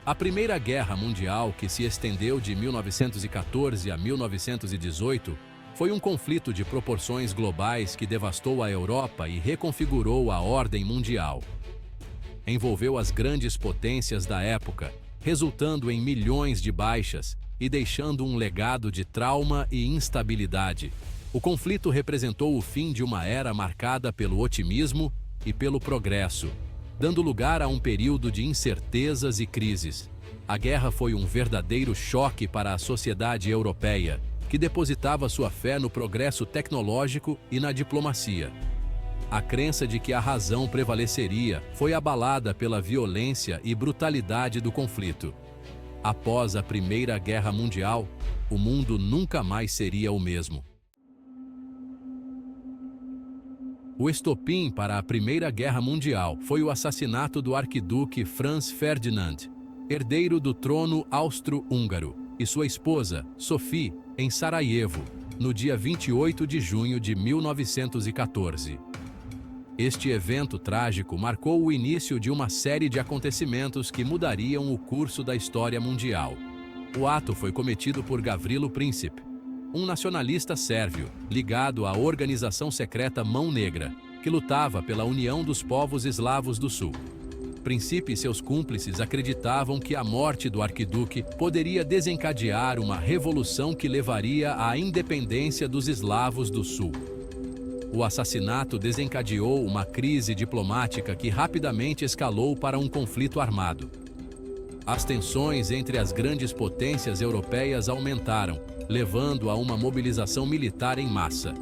A Primeira Guerra Mundial, que se estendeu de 1914 a 1918, foi um conflito de proporções globais que devastou a Europa e reconfigurou a ordem mundial. Envolveu as grandes potências da época, resultando em milhões de baixas e deixando um legado de trauma e instabilidade. O conflito representou o fim de uma era marcada pelo otimismo e pelo progresso, dando lugar a um período de incertezas e crises. A guerra foi um verdadeiro choque para a sociedade europeia, que depositava sua fé no progresso tecnológico e na diplomacia. A crença de que a razão prevaleceria foi abalada pela violência e brutalidade do conflito. Após a Primeira Guerra Mundial, o mundo nunca mais seria o mesmo. O estopim para a Primeira Guerra Mundial foi o assassinato do arquiduque Franz Ferdinand, herdeiro do trono austro-húngaro, e sua esposa, Sophie, em Sarajevo, no dia 28 de junho de 1914. Este evento trágico marcou o início de uma série de acontecimentos que mudariam o curso da história mundial. O ato foi cometido por Gavrilo Princip, um nacionalista sérvio ligado à organização secreta Mão Negra, que lutava pela união dos povos eslavos do sul. Princip e seus cúmplices acreditavam que a morte do arquiduque poderia desencadear uma revolução que levaria à independência dos eslavos do sul. O assassinato desencadeou uma crise diplomática que rapidamente escalou para um conflito armado. As tensões entre as grandes potências europeias aumentaram, levando a uma mobilização militar em massa.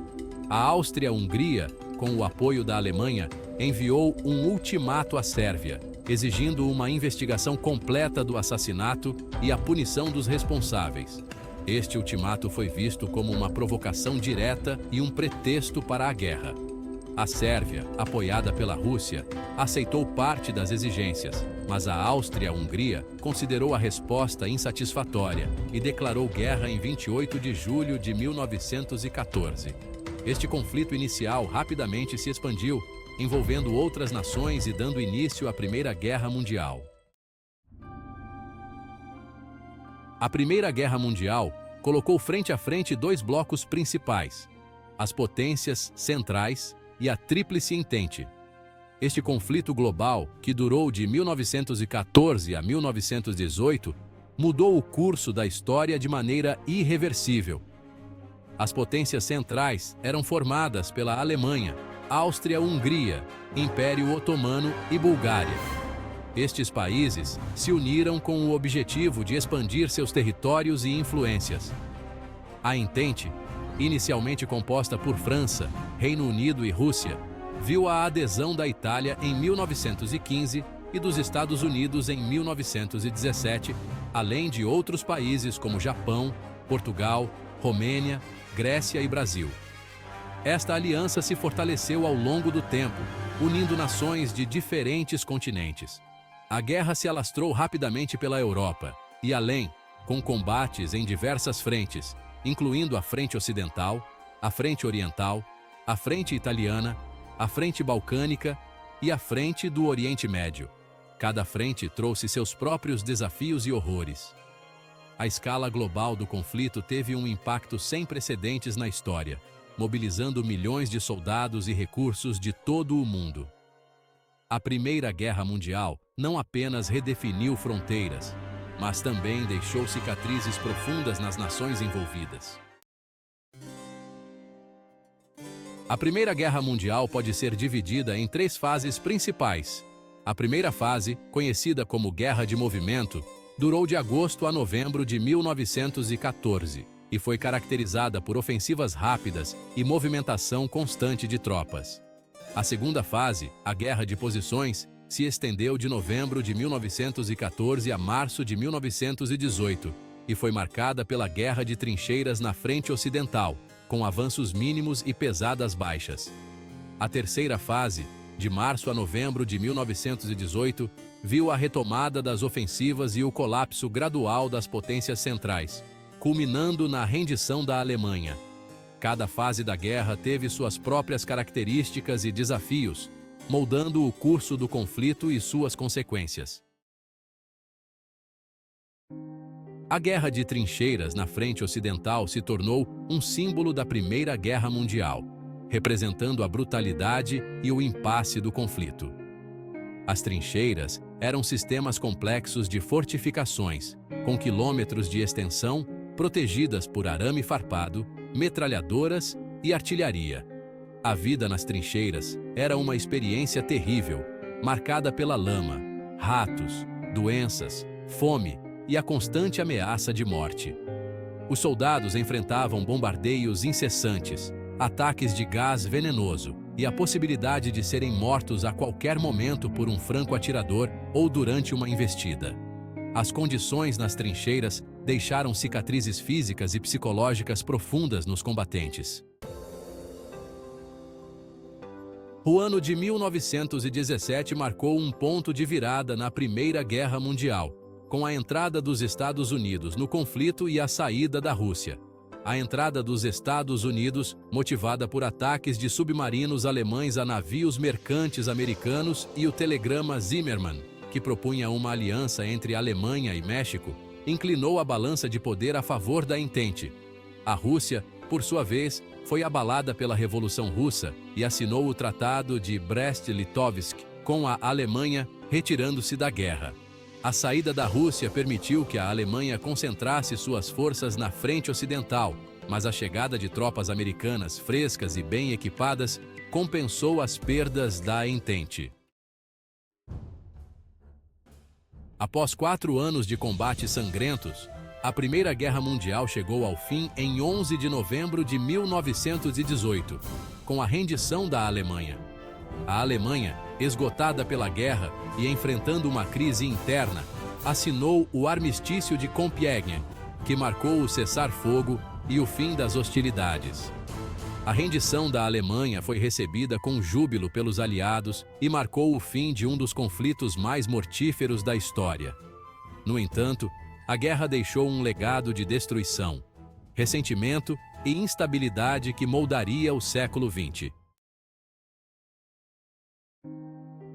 A Áustria-Hungria, com o apoio da Alemanha, enviou um ultimato à Sérvia, exigindo uma investigação completa do assassinato e a punição dos responsáveis. Este ultimato foi visto como uma provocação direta e um pretexto para a guerra. A Sérvia, apoiada pela Rússia, aceitou parte das exigências, mas a Áustria-Hungria considerou a resposta insatisfatória e declarou guerra em 28 de julho de 1914. Este conflito inicial rapidamente se expandiu, envolvendo outras nações e dando início à Primeira Guerra Mundial. A Primeira Guerra Mundial colocou frente a frente dois blocos principais: as potências centrais e a Tríplice Entente. Este conflito global, que durou de 1914 a 1918, mudou o curso da história de maneira irreversível. As potências centrais eram formadas pela Alemanha, Áustria-Hungria, Império Otomano e Bulgária. Estes países se uniram com o objetivo de expandir seus territórios e influências. A Entente, inicialmente composta por França, Reino Unido e Rússia, viu a adesão da Itália em 1915 e dos Estados Unidos em 1917, além de outros países como Japão, Portugal, Romênia, Grécia e Brasil. Esta aliança se fortaleceu ao longo do tempo, unindo nações de diferentes continentes. A guerra se alastrou rapidamente pela Europa e além, com combates em diversas frentes, incluindo a Frente Ocidental, a Frente Oriental, a Frente Italiana, a Frente Balcânica e a Frente do Oriente Médio. Cada frente trouxe seus próprios desafios e horrores. A escala global do conflito teve um impacto sem precedentes na história, mobilizando milhões de soldados e recursos de todo o mundo. A Primeira Guerra Mundial não apenas redefiniu fronteiras, mas também deixou cicatrizes profundas nas nações envolvidas. A Primeira Guerra Mundial pode ser dividida em três fases principais. A primeira fase, conhecida como Guerra de Movimento, durou de agosto a novembro de 1914 e foi caracterizada por ofensivas rápidas e movimentação constante de tropas. A segunda fase, a Guerra de Posições, se estendeu de novembro de 1914 a março de 1918 e foi marcada pela Guerra de Trincheiras na Frente Ocidental, com avanços mínimos e pesadas baixas. A terceira fase, de março a novembro de 1918, viu a retomada das ofensivas e o colapso gradual das potências centrais, culminando na rendição da Alemanha. Cada fase da guerra teve suas próprias características e desafios, moldando o curso do conflito e suas consequências. A Guerra de Trincheiras na frente ocidental se tornou um símbolo da Primeira Guerra Mundial, representando a brutalidade e o impasse do conflito. As trincheiras eram sistemas complexos de fortificações, com quilômetros de extensão, protegidas por arame farpado, metralhadoras e artilharia. A vida nas trincheiras era uma experiência terrível, marcada pela lama, ratos, doenças, fome e a constante ameaça de morte. Os soldados enfrentavam bombardeios incessantes, ataques de gás venenoso e a possibilidade de serem mortos a qualquer momento por um franco-atirador ou durante uma investida. As condições nas trincheiras deixaram cicatrizes físicas e psicológicas profundas nos combatentes. O ano de 1917 marcou um ponto de virada na Primeira Guerra Mundial, com a entrada dos Estados Unidos no conflito e a saída da Rússia. A entrada dos Estados Unidos, motivada por ataques de submarinos alemães a navios mercantes americanos, e o telegrama Zimmermann, que propunha uma aliança entre Alemanha e México, inclinou a balança de poder a favor da Entente. A Rússia, por sua vez, foi abalada pela Revolução Russa e assinou o Tratado de Brest-Litovsk com a Alemanha, retirando-se da guerra. A saída da Rússia permitiu que a Alemanha concentrasse suas forças na frente ocidental, mas a chegada de tropas americanas frescas e bem equipadas compensou as perdas da Entente. Após 4 anos de combates sangrentos, a Primeira Guerra Mundial chegou ao fim em 11 de novembro de 1918, com a rendição da Alemanha. A Alemanha, esgotada pela guerra e enfrentando uma crise interna, assinou o Armistício de Compiègne, que marcou o cessar-fogo e o fim das hostilidades. A rendição da Alemanha foi recebida com júbilo pelos aliados e marcou o fim de um dos conflitos mais mortíferos da história. No entanto, a guerra deixou um legado de destruição, ressentimento e instabilidade que moldaria o século XX.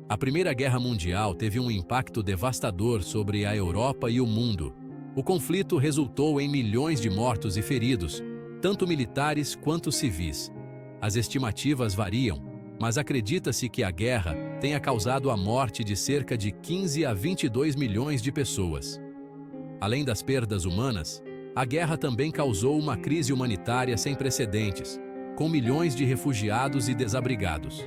A Primeira Guerra Mundial teve um impacto devastador sobre a Europa e o mundo. O conflito resultou em milhões de mortos e feridos, tanto militares quanto civis. As estimativas variam, mas acredita-se que a guerra tenha causado a morte de cerca de 15 a 22 milhões de pessoas. Além das perdas humanas, a guerra também causou uma crise humanitária sem precedentes, com milhões de refugiados e desabrigados.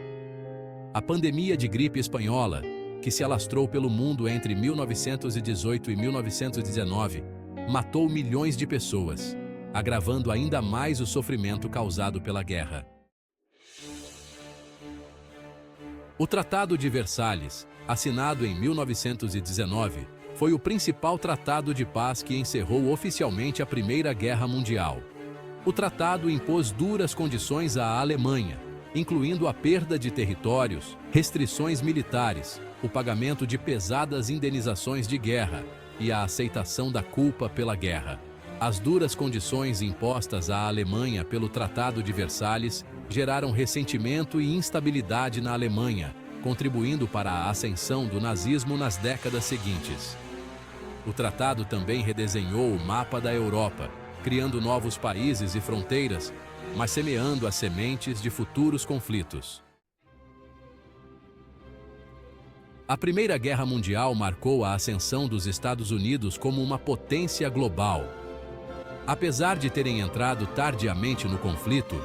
A pandemia de gripe espanhola, que se alastrou pelo mundo entre 1918 e 1919, matou milhões de pessoas, agravando ainda mais o sofrimento causado pela guerra. O Tratado de Versalhes, assinado em 1919, foi o principal tratado de paz que encerrou oficialmente a Primeira Guerra Mundial. O tratado impôs duras condições à Alemanha, incluindo a perda de territórios, restrições militares, o pagamento de pesadas indenizações de guerra e a aceitação da culpa pela guerra. As duras condições impostas à Alemanha pelo Tratado de Versalhes geraram ressentimento e instabilidade na Alemanha, contribuindo para a ascensão do nazismo nas décadas seguintes. O tratado também redesenhou o mapa da Europa, criando novos países e fronteiras, mas semeando as sementes de futuros conflitos. A Primeira Guerra Mundial marcou a ascensão dos Estados Unidos como uma potência global. Apesar de terem entrado tardiamente no conflito,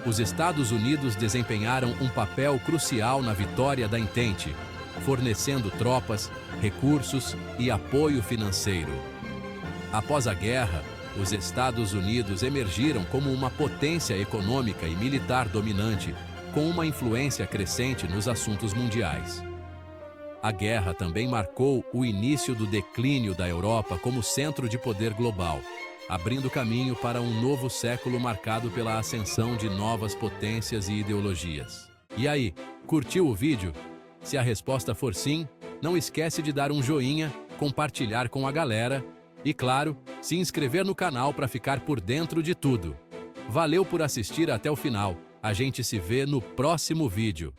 os Estados Unidos desempenharam um papel crucial na vitória da Entente, fornecendo tropas, recursos e apoio financeiro. Após a guerra, os Estados Unidos emergiram como uma potência econômica e militar dominante, com uma influência crescente nos assuntos mundiais. A guerra também marcou o início do declínio da Europa como centro de poder global, abrindo caminho para um novo século marcado pela ascensão de novas potências e ideologias. E aí, curtiu o vídeo? Se a resposta for sim, não esquece de dar um joinha, compartilhar com a galera e, claro, se inscrever no canal para ficar por dentro de tudo. Valeu por assistir até o final. A gente se vê no próximo vídeo.